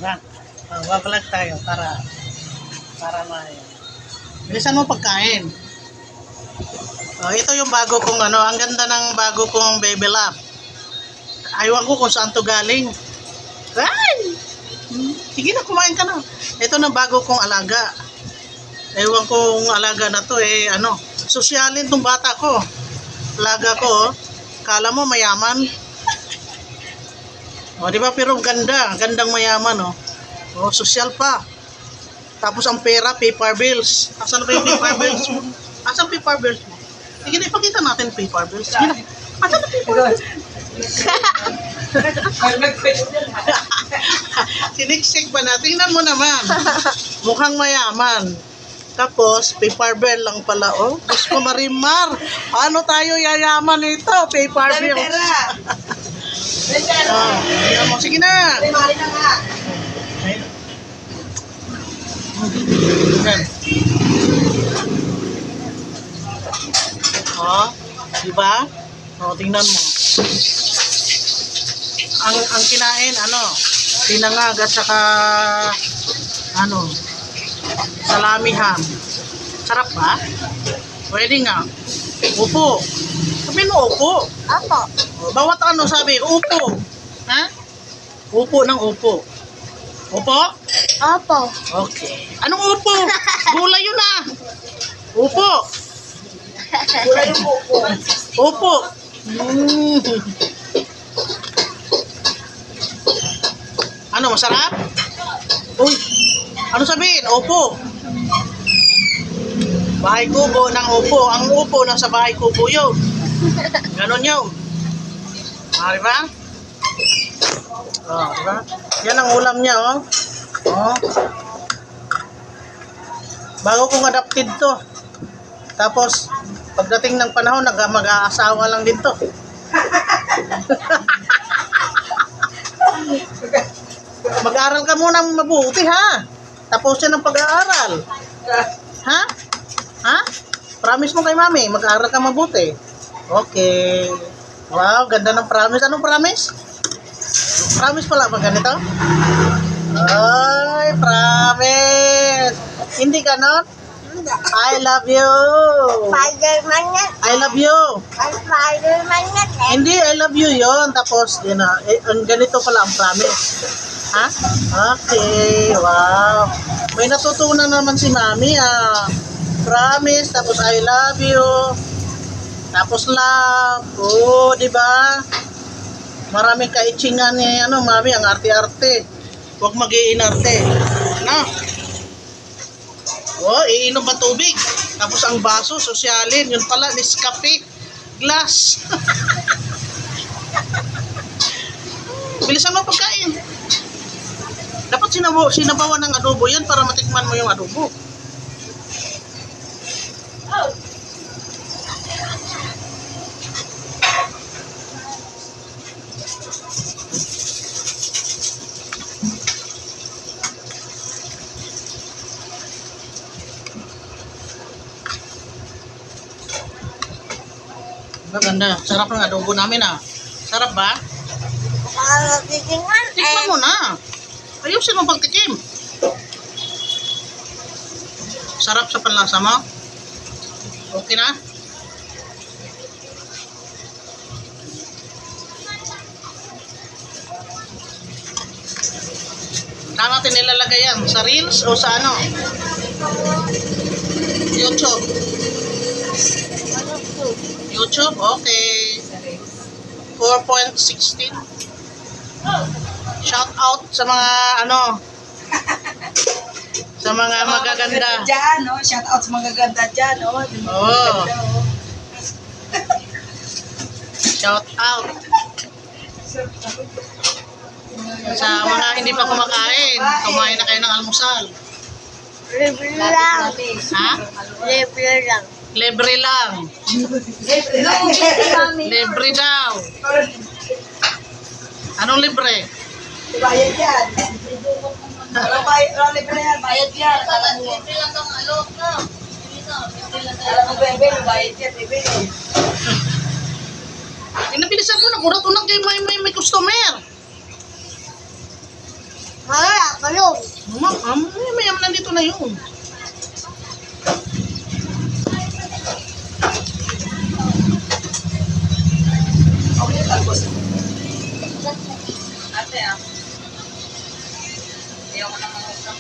Diba? Wabalag tayo para may... Bilisan mo pagkain. Ito yung bago kong ano, ang ganda ng bago kong Baby Lap. Aywan ko kung saan to galing. Ay! Sige na, kumain ka na. Ito na bago kong alaga. Ewan kong alaga na to ano. Sosyalin tong bata ko. Alaga ko, kala mo mayaman. Di ba? Pero gandang mayaman sosyal pa. Tapos ang pera, paper bills. Asan ba yung paper bills mo? Asan paper bills mo? Sige na, ipakita natin paper bills. Sige na. Asan na paper bills? Siniksik ba na? Tingnan mo naman. Mukhang mayaman. Tapos, paper bill lang pala. Diyos ko, Marimar. Paano tayo yayaman ito? Paper bill. Sige na. Diba? Tingnan mo. Ang kinain, tinangag at saka salami ham. Sarap ba? Pwede nga. Upo. Sabi mo upo. Apo. Bawat sabi, upo. Ha? Upo ng upo. Upo? Apo. Okay. Anong upo? Gulay yun Upo. Gulay yung upo. Upo. Ano, masarap? Uy, ano sabihin? Upo. Bahay kubo ng upo. Ang upo nasa bahay kubo yun. Ganon yun. Diba? Diba? Yan ang ulam niya, Bago kong adapted to. Tapos, pagdating ng panahon, mag-aasawa lang din to. Mag-aaral ka muna mabuti, ha? Tapos yan ang pag-aaral. Ha? Ha? Promise mo kay mami, mag-aaral ka mabuti. Okay. Wow, ganda ng promise. Anong promise? Promise pala ba ganito? Ay, promise. Hindi ganon? I love you. Spider-Man yan. I love you. Spider-Man yan. Hindi, I love you yon. Tapos, ganito pala ang promise. Ha? Okay, wow. May natutunan naman si mami, Promise, tapos I love you. Tapos love. Di ba? Maraming kaitsingan niya, mami, ang arte-arte. Huwag mag-iinarte. Iinom ba tubig? Tapos ang baso, sosyalin. Yun pala, Nescafe. Glass. Bilisan mo pagkain. Dapat sinabawan ng adobo yan para matikman mo yung adobo. Maganda. Sarap ng adobo namin, Sarap ba? Tikman mo na. Ayusin mo pagtikim. Sarap sa panlasa mo? Okay na? Saan natin nilalagay yan? Sa Reels o sa YouTube? YouTube? Okay. 4.16. Shout out sa mga sa mga magaganda. Diyan, shout out sa mga ganda dyan, Shout out sa mga hindi pa kumakain. Kumain na kayo ng almusal. Libre lang. Ha? Libre lang. Libre lang. Libre daw. Anong libre? Bayad yan. Walang libre yan, bayad yan. Libre lang ang alok, Alam mo, bebe, bayad yan, bebe. Nabilisan ko na. Kurat unang kayo may customer. Malak. Makulong. May nandito na yun. Okay, tapos. Ate, ayaw ko nang mangusap.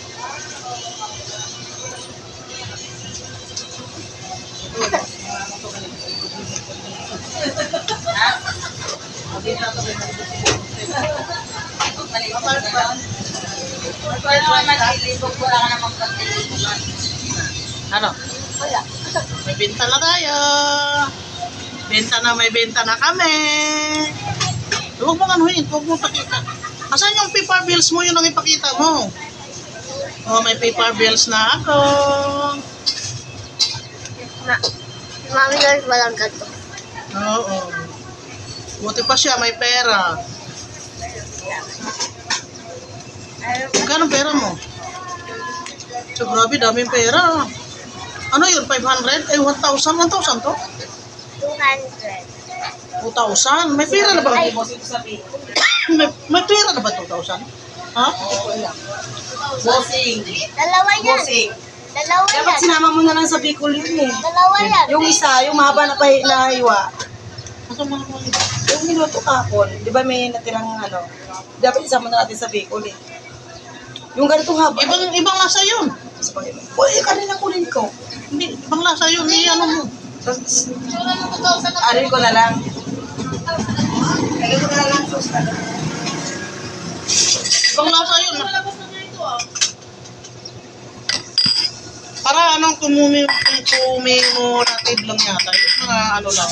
Ha? Maligo na lang. Paano naman malilibog? Wala ka namang pagtilibugan. Ano? Wala. May benta na tayo. May benta na kami. Huwag mo anuhin, huwag mo pakita. Asan yung paper bills mo? Yun ang ipakita mo. Oh, may paper bills na ako. Mami guys, walang ganito. Oo. Buti pa siya, may pera. Magkano pera mo? So, grabe, daming pera. Ano yun, 500? Ay, 1,000? 1,000 to? 200. 2,000? May pera na ba? Ay. may pera na ba 2,000? Ha? Bossing. Dalawa yan. Bossing. Dalawa Dapat yan. sinama mo na lang sa Bicol yun eh. Dalawa yan. Yung isa, yung mahaba na nahiwa. Ano mo naman yun? Yung minuto kapon, di ba may natirang ano, dapat isama na natin sa Bicol eh. Yung ganitong haba. Ibang lasa yun. Uy, kanina kunin ko. Hindi, ibang lasa yun. Ano mo? Arin ko na lang. Arin ko na lang. Ibang lasa yun. Para anong commemorative lang yata. Yung mga ano lang.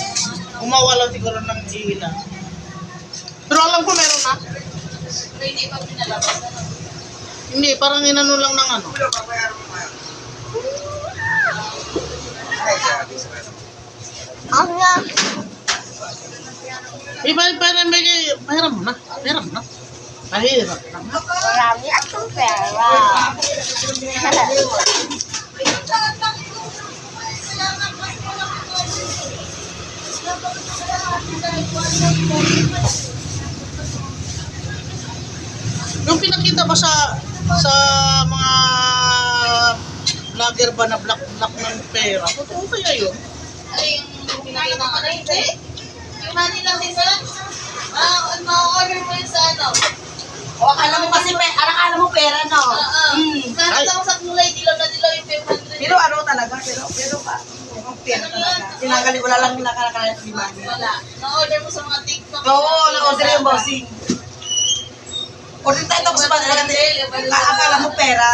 Gumawa lang siguro ng ilan. Pero alam ko meron na. Hindi pa pinalabas. Hindi, parang inano lang ng ano. Ang nga. Iba, pahiram mo na. Pahiram mo na. Pahiram na. Marami akong pera. Yung pinakita ba sa mga vlogger ba na black ng pera? Totoo kaya yun? Ano yung pinakita ko na hindi? Yung money lang din sa ma-order mo yun sa ano? O, akala mo kasi, akala mo pera, no? Nakita mo sa kulay, dilaw na dilaw yung 500. Pero ano talaga, pero pa. Ang pera talaga. Tinagali, wala lang nakakalala sa limani. Wala. Na-order mo sa mga TikTok. Oo, na-order yung bossing. Order tayo tapos ba talaga? Akala mo pera?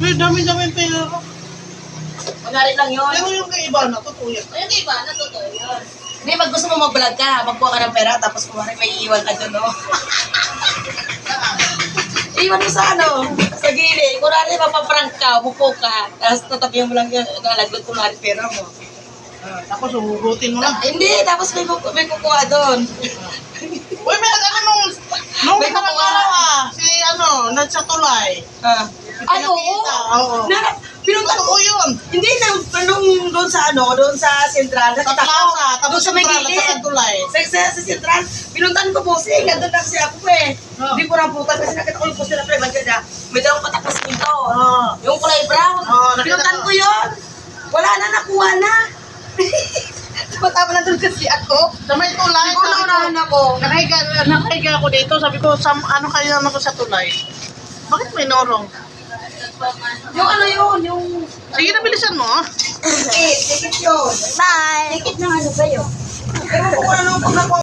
May dami-dami pera. Mangarit lang yun. Pero yung kay iba na, totoo yan. Ayun iba, natuto yun. Hindi, pag gusto mo mag-vlog ka, magkuha ka ng pera, tapos kumari may iiwan ka dun, no? Iwan mo sa ano, sa gilid. Kunwari, mapaprank ka, umupo ka, tapos tatabihan mo lang yung nalaglot kunwari pera mo. Tapos huhugutin mo lang. Hindi, tapos may kukuha doon. Uy, may ano nung May parang kukuha. si nasa tulay. Ay, oo. Oo. Pinuntan ko. Totoo yun. Hindi, nung doon sa ano, doon sa sentral. Sa Nakita ko, plaza, tapos doon sa may sentral, gilid. sa tulay. Sa sentral, pinuntan ko po siya, nandun lang siya ako eh. Oh. Hindi ko naputan kasi nakita ko yung poster na pala, kanya, may dalawang patak na dito. Oo. Yung kulay brown. Oo, nakita Pinuntan ko. ko yun. Wala na, nakuha na. Matama na doon kasi ako. Sa may tulay. Siguro sabi ko, naunahan ako. Nakahiga ako dito. Sabi ko, ano kaya naman ko sa tulay? Bakit may norong? Yung ano yun, yung... Sige, nabilisan mo. Tikit yun. Bye. Tikit ng ano ba yun? Ewan ko kung ano pag nakuha